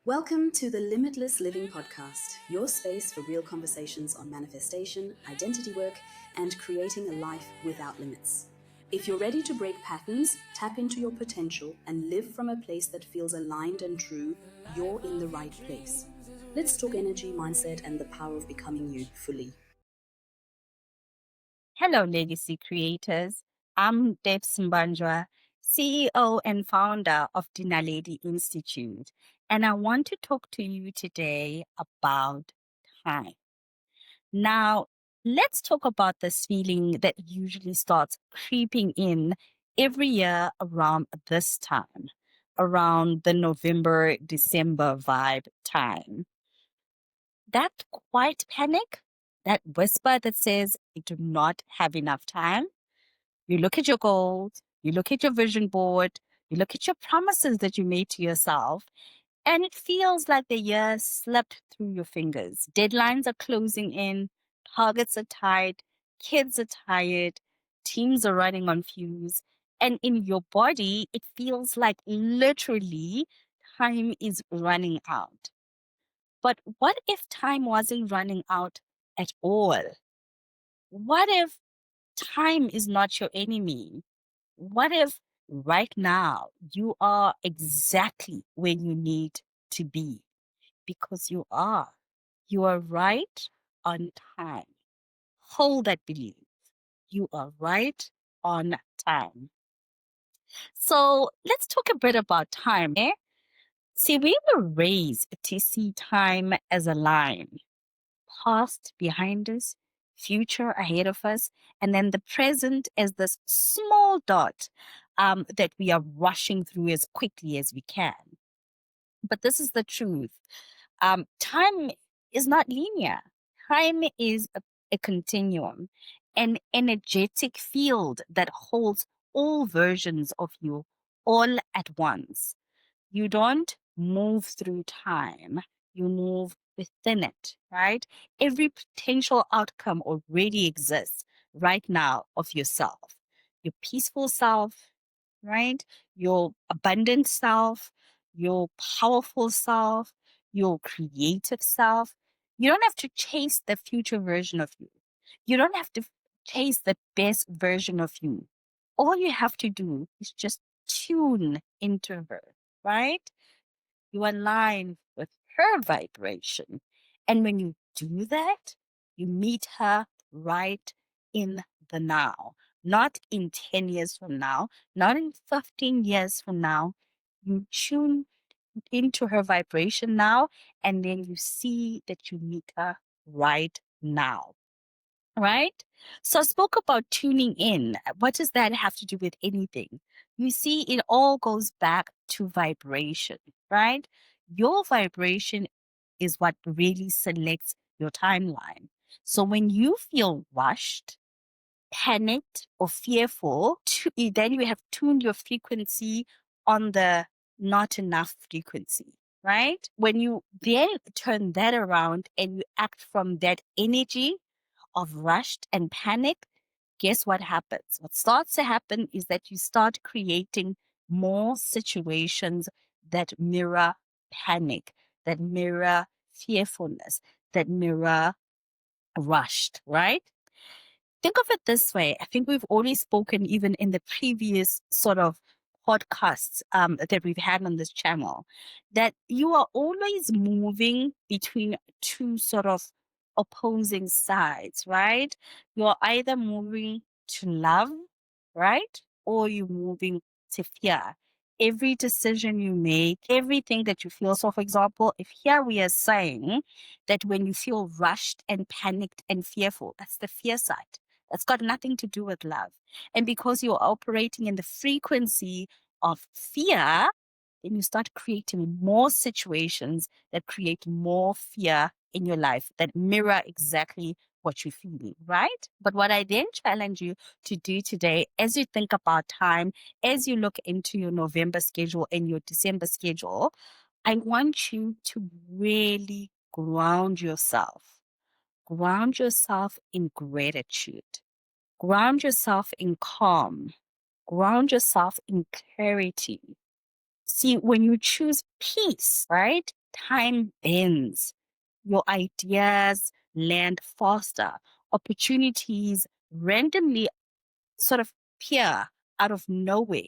Welcome to the Limitless Living Podcast, your space for real conversations on manifestation, identity work, and creating a life without limits. If you're ready to break patterns, tap into your potential, and live from a place that feels aligned and true, you're in the right place. Let's talk energy, mindset, and the power of becoming you fully. Hello, legacy creators. I'm Deb Simbanjwa, CEO and founder of Dinaledi Institute, and I want to talk to you today about time. Now, let's talk about this feeling that usually starts creeping in every year around this time, around the November, December vibe time. That quiet panic, that whisper that says, I do not have enough time. You look at your goals, you look at your vision board, you look at your promises that you made to yourself, and it feels like the year slipped through your fingers. Deadlines are closing in, targets are tight, kids are tired, teams are running on fumes, and in your body, it feels like literally time is running out. But what if time wasn't running out at all? What if time is not your enemy? What if right now you are exactly where you need to be? Because you are. You are right on time. Hold that belief. You are right on time. So let's talk a bit about time. See, we were raised to see time as a line, past behind us, future ahead of us, and then the present as this small dot that we are rushing through as quickly as we can. But this is the truth. Time is not linear. Time is a continuum, an energetic field that holds all versions of you all at once. You don't move through time, you move within it, right? Every potential outcome already exists right now of yourself. Your peaceful self, right? Your abundant self, your powerful self, your creative self. You don't have to chase the future version of you. You don't have to chase the best version of you. All you have to do is just tune into her, right? You align with her vibration. And when you do that, you meet her right in the now, not in 10 years from now, not in 15 years from now. You tune into her vibration now, and then you see that you meet her right now. Right? So I spoke about tuning in. What does that have to do with anything? You see, it all goes back to vibration, right? Your vibration is what really selects your timeline. So when you feel rushed, panicked, or fearful, then you have tuned your frequency on the not enough frequency, right? When you then turn that around and you act from that energy, of rushed and panic, guess what happens? What starts to happen is that you start creating more situations that mirror panic, that mirror fearfulness, that mirror rushed, right? Think of it this way. I think we've already spoken even in the previous sort of podcasts that we've had on this channel, that you are always moving between two sort of opposing sides, right? You're either moving to love, right? Or you're moving to fear. Every decision you make, everything that you feel. So, for example, if here we are saying that when you feel rushed and panicked and fearful, that's the fear side. That's got nothing to do with love. And because you're operating in the frequency of fear, then you start creating more situations that create more fear in your life that mirror exactly what you're feeling, right? But what I then challenge you to do today, as you think about time, as you look into your November schedule and your December schedule, I want you to really ground yourself. Ground yourself in gratitude. Ground yourself in calm. Ground yourself in clarity. See, when you choose peace, right? time bends, your ideas land faster, opportunities randomly sort of appear out of nowhere.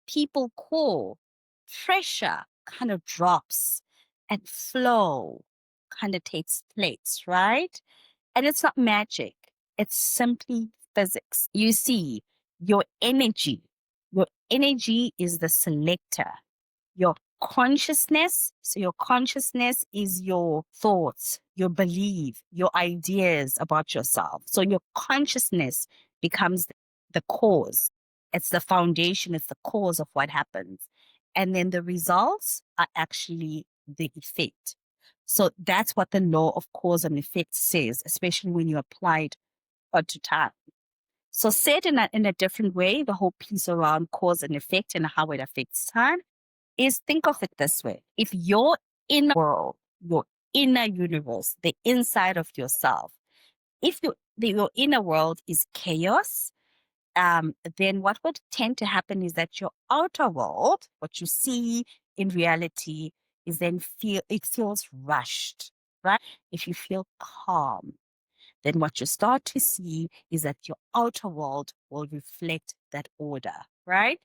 People call, pressure kind of drops, and flow kind of takes place, right? And it's not magic, it's simply physics. You see, your energy, your energy is the selector. Your consciousness, so your consciousness is your thoughts, your belief, your ideas about yourself. So your consciousness becomes the cause. It's the foundation, it's the cause of what happens. And then the results are actually the effect. So that's what the law of cause and effect says, especially when you apply it to time. So said in a different way, the whole piece around cause and effect and how it affects time is, think of it this way. If your inner world, your inner universe, the inside of yourself, if your inner world is chaos, then what would tend to happen is that your outer world, what you see in reality, is then it feels rushed, right? If you feel calm, then what you start to see is that your outer world will reflect that order, right?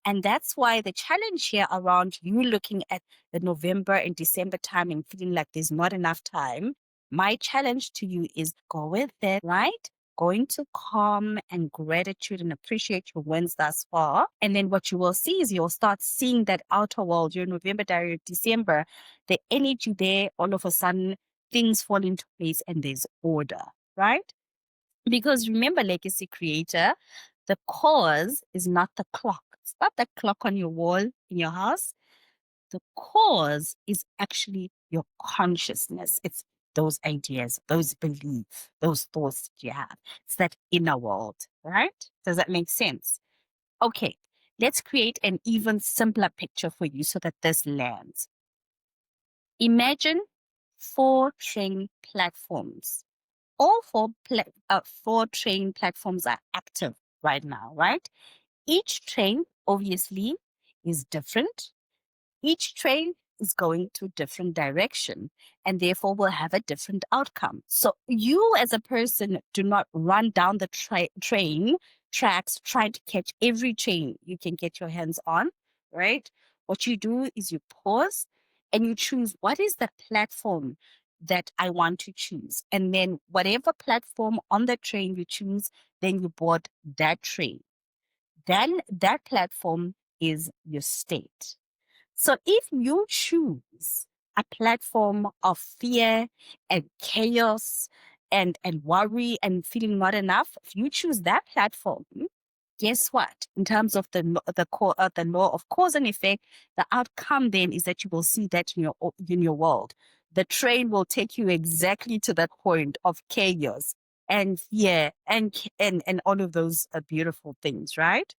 And that's why the challenge here around you looking at the November and December time and feeling like there's not enough time, my challenge to you is go with it, right? Go into calm and gratitude and appreciate your wins thus far. And then what you will see is you'll start seeing that outer world, your November, December, the energy there, all of a sudden, things fall into place and there's order, right? Because remember, legacy creator, the cause is not the clock. It's not the clock on your wall in your house. The cause is actually your consciousness. It's those ideas, those beliefs, those thoughts that you have. It's that inner world, right? Does that make sense? Okay, let's create an even simpler picture for you so that this lands. Imagine 4 train platforms. All four train platforms are active right now, right? Each train obviously is different. Each train is going to a different direction and therefore will have a different outcome. So you as a person do not run down the train tracks trying to catch every train you can get your hands on, right? What you do is you pause and you choose what is the platform that I want to choose. And then whatever platform on the train you choose, then you board that train. Then that platform is your state. So if you choose a platform of fear and chaos and worry and feeling not enough, if you choose that platform, guess what? In terms of the law of cause and effect, the outcome then is that you will see that in your world. The train will take you exactly to that point of chaos and fear and all of those beautiful things, right?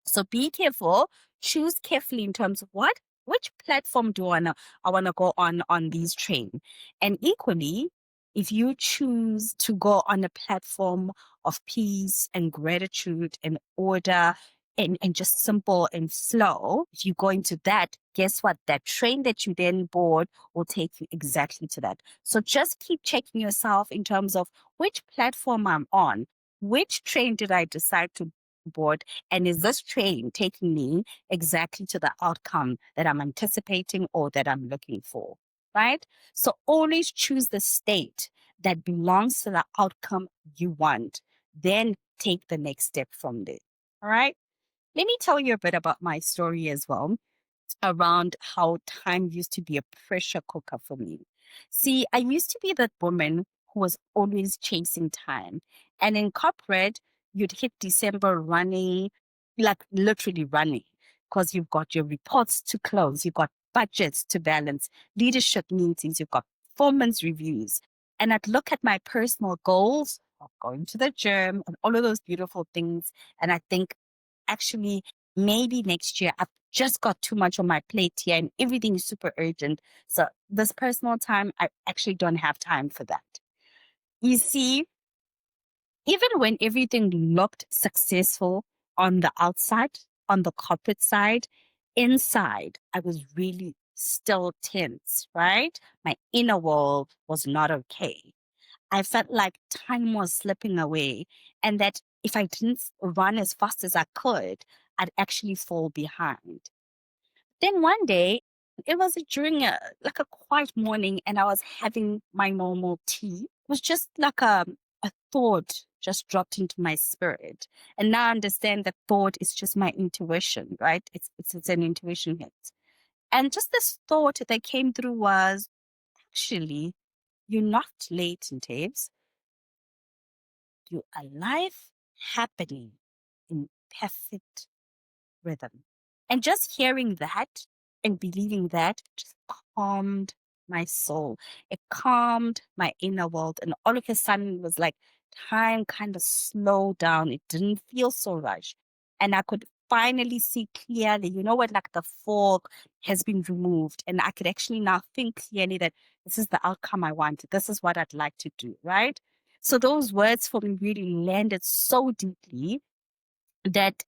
So be careful. Choose carefully in terms of which platform do I wanna go on these train. And equally, if you choose to go on a platform of peace and gratitude and order and just simple and slow, if you go into that, guess what? That train that you then board will take you exactly to that. So just keep checking yourself in terms of which platform I'm on. Which train did I decide to board? And is this train taking me exactly to the outcome that I'm anticipating or that I'm looking for? Right? So always choose the state that belongs to the outcome you want. Then take the next step from there. All right. Let me tell you a bit about my story as well around how time used to be a pressure cooker for me. See, I used to be that woman who was always chasing time. And in corporate, you'd hit December running, like literally running, because you've got your reports to close, you've got budgets to balance, leadership meetings, you've got performance reviews. And I'd look at my personal goals of going to the gym and all of those beautiful things. And I think, actually, maybe next year I've just got too much on my plate here and everything is super urgent. So this personal time, I actually don't have time for that. You see, even when everything looked successful on the outside, on the corporate side, inside, I was really still tense, right? My inner world was not okay. I felt like time was slipping away and that if I didn't run as fast as I could, I'd actually fall behind. Then one day, it was during a quiet morning and I was having my normal tea. It was just like a thought just dropped into my spirit. And now I understand that thought is just my intuition, right? It's an intuition hit. And just this thought that came through was actually, you're not late in tapes. You're alive, happening in perfect rhythm. And just hearing that and believing that just calmed my soul. It calmed my inner world. And all of a sudden, it was like time kind of slowed down. It didn't feel so rushed. And I could finally see clearly, you know what, like the fog has been removed. And I could actually now think clearly that this is the outcome I want. This is what I'd like to do, right? So those words for me really landed so deeply that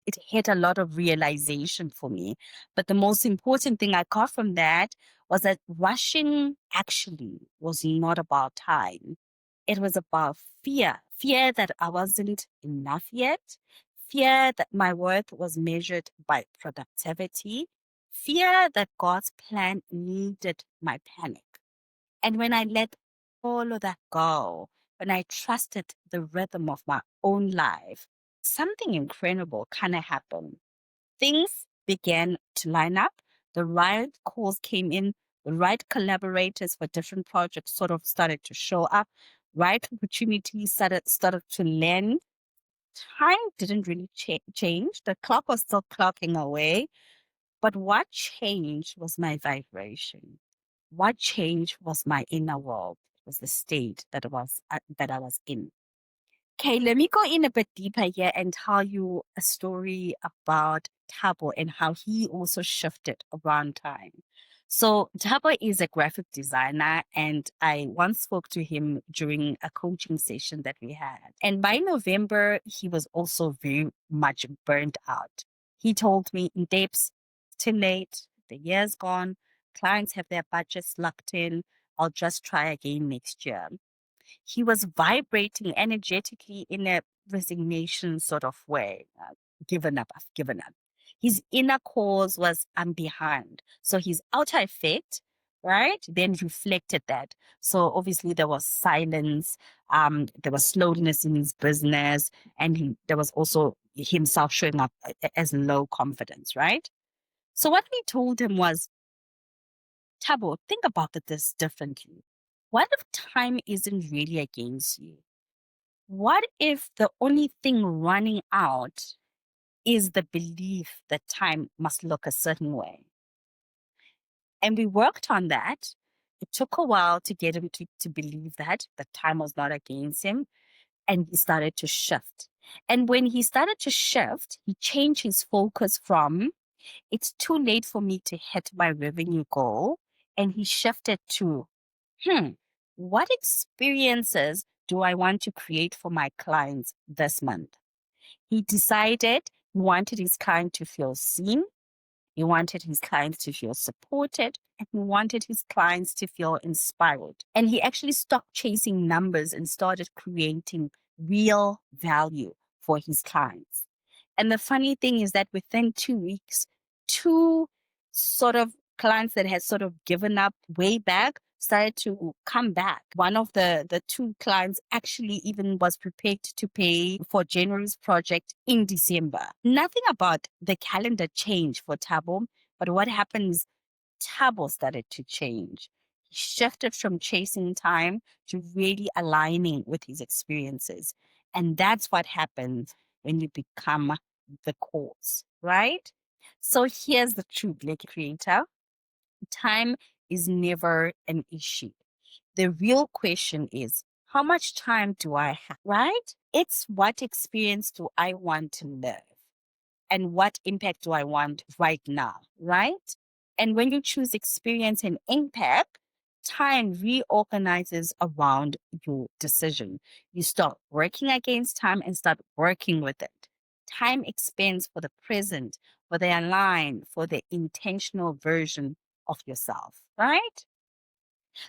it had a lot of realization for me. But the most important thing I got from that was that rushing actually was not about time. It was about fear that I wasn't enough yet, fear that my worth was measured by productivity, fear that God's plan needed my panic. And when I let all of that go, when I trusted the rhythm of my own life, something incredible kind of happened. Things began to line up. The right calls came in. The right collaborators for different projects sort of started to show up. Right opportunities started to land. Time didn't really change. The clock was still clocking away. But what changed was my vibration. What changed was my inner world. It was the state that I was in. Okay, let me go in a bit deeper here and tell you a story about Tabo and how he also shifted around time. So Tabo is a graphic designer, and I once spoke to him during a coaching session that we had. And by November, he was also very much burnt out. He told me in depth, too late, the year's gone, clients have their budgets locked in, I'll just try again next year. He was vibrating energetically in a resignation sort of way. Given up, I've given up. His inner cause was, I'm behind. So his outer effect, right, then reflected that. So obviously there was silence, there was slowness in his business, and there was also himself showing up as low confidence, right? So what we told him was, Tabo, think about this differently. What if time isn't really against you? What if the only thing running out is the belief that time must look a certain way? And we worked on that. It took a while to get him to believe that time was not against him. And he started to shift. And when he started to shift, he changed his focus from, it's too late for me to hit my revenue goal. And he shifted to, hmm, what experiences do I want to create for my clients this month? He decided he wanted his client to feel seen, he wanted his clients to feel supported, and he wanted his clients to feel inspired. And he actually stopped chasing numbers and started creating real value for his clients. And the funny thing is that within 2 weeks, two sort of clients that had sort of given up way back started to come back. One of the two clients actually even was prepared to pay for January's project in December. Nothing about the calendar changed for Tabo, but what happened is Tabo started to change. He shifted from chasing time to really aligning with his experiences. And that's what happens when you become the cause, right? So here's the truth, Black Creator. Time is never an issue. The real question is, how much time do I have, right? It's what experience do I want to live? And what impact do I want right now, right? And when you choose experience and impact, time reorganizes around your decision. You stop working against time and start working with it. Time expands for the present, for the aligned, for the intentional version of yourself, right?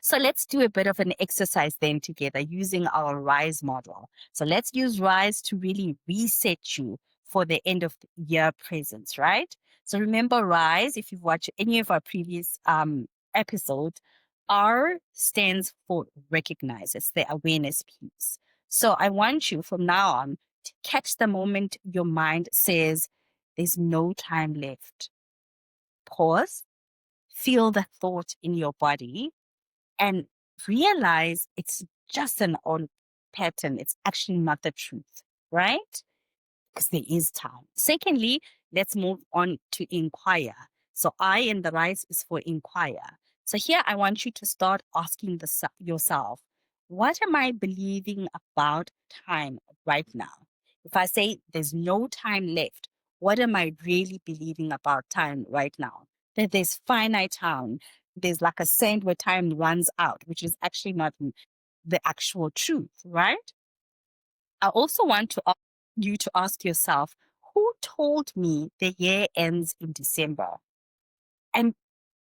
So let's do a bit of an exercise then together using our RISE model. So let's use RISE to really reset you for the end of the year presence, right? So remember RISE, if you've watched any of our previous episodes, R stands for recognize. It's the awareness piece. So I want you from now on to catch the moment your mind says, there's no time left. Pause, feel the thought in your body, and realize it's just an old pattern. It's actually not the truth, right? Because there is time. Secondly, let's move on to inquire. So I in the rise is for inquire. So here I want you to start asking yourself, what am I believing about time right now? If I say there's no time left, what am I really believing about time right now? That there's finite time. There's like a saying where time runs out, which is actually not the actual truth, right? I also want you to ask yourself, who told me the year ends in December? And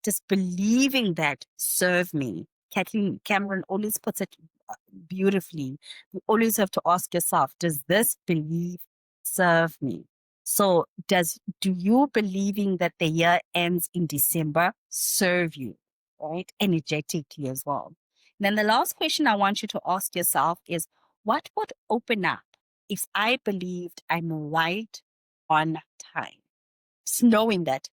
just believing that serve me. Kathleen Cameron always puts it beautifully. You always have to ask yourself, does this belief serve me? So do you believing that the year ends in December serve you, right? Energetically as well. And then the last question I want you to ask yourself is, what would open up if I believed I'm right on time? Just knowing that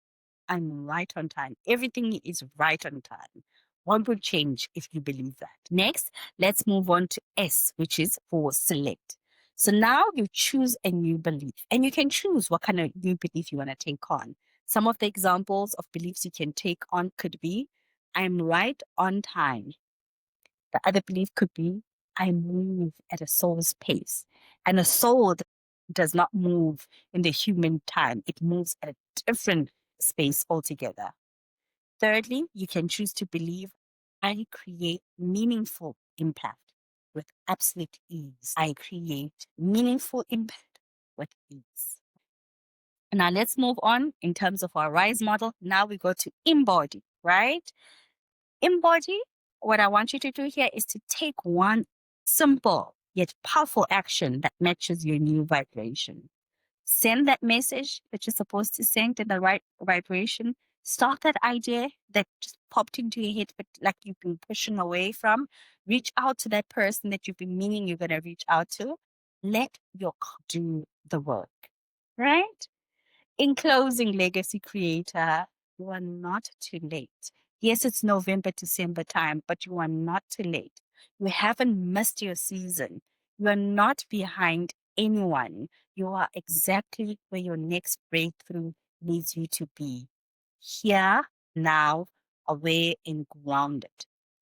I'm right on time. Everything is right on time. What would change if you believe that? Next, let's move on to S, which is for select. So now you choose a new belief, and you can choose what kind of new belief you want to take on. Some of the examples of beliefs you can take on could be, I'm right on time. The other belief could be, I move at a soul's pace. And a soul does not move in the human time, it moves at a different space altogether. Thirdly, you can choose to believe, I create meaningful impact with absolute ease. I create meaningful impact with ease. Now let's move on in terms of our RISE model. Now we go to embody, right? Embody, what I want you to do here is to take one simple yet powerful action that matches your new vibration. Send that message that you're supposed to send in the right vibration. Start that idea that just popped into your head, but like you've been pushing away from. Reach out to that person that you've been meaning you're going to reach out to. Let your do the work, right? In closing, legacy creator, you are not too late. Yes, it's November, December time, but you are not too late. You haven't missed your season. You are not behind anyone. You are exactly where your next breakthrough needs you to be. Here, now, aware and grounded.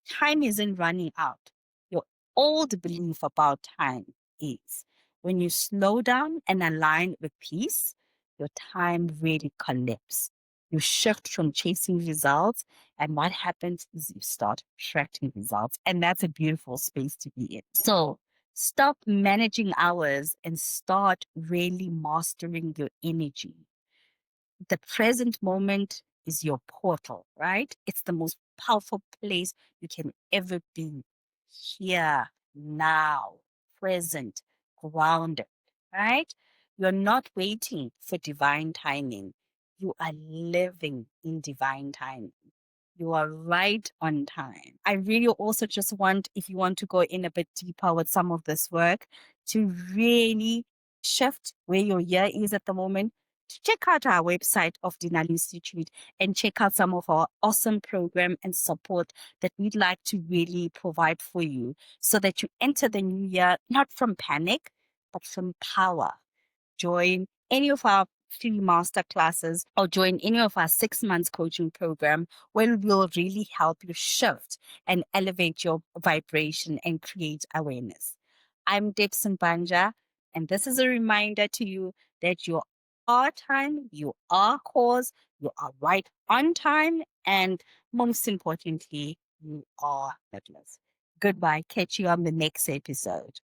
Time isn't running out. Your old belief about time is. When you slow down and align with peace, your time really collapses. You shift from chasing results, and what happens is you start attracting results. And that's a beautiful space to be in. So stop managing hours and start really mastering your energy. The present moment is your portal, right? It's the most powerful place you can ever be. Here, now, present, grounded, right? You're not waiting for divine timing. You are living in divine timing. You are right on time. I really also just want, if you want to go in a bit deeper with some of this work, to really shift where your year is at the moment, to check out our website of Dinaledi Institute and check out some of our awesome program and support that we'd like to really provide for you so that you enter the new year not from panic, but from power. Join any of our free master classes or join any of our 6 months coaching program where we'll really help you shift and elevate your vibration and create awareness. I'm Dixon Banja, and this is a reminder to you that you are time, you are cause, you are right on time, and most importantly, you are limitless. Goodbye. Catch you on the next episode.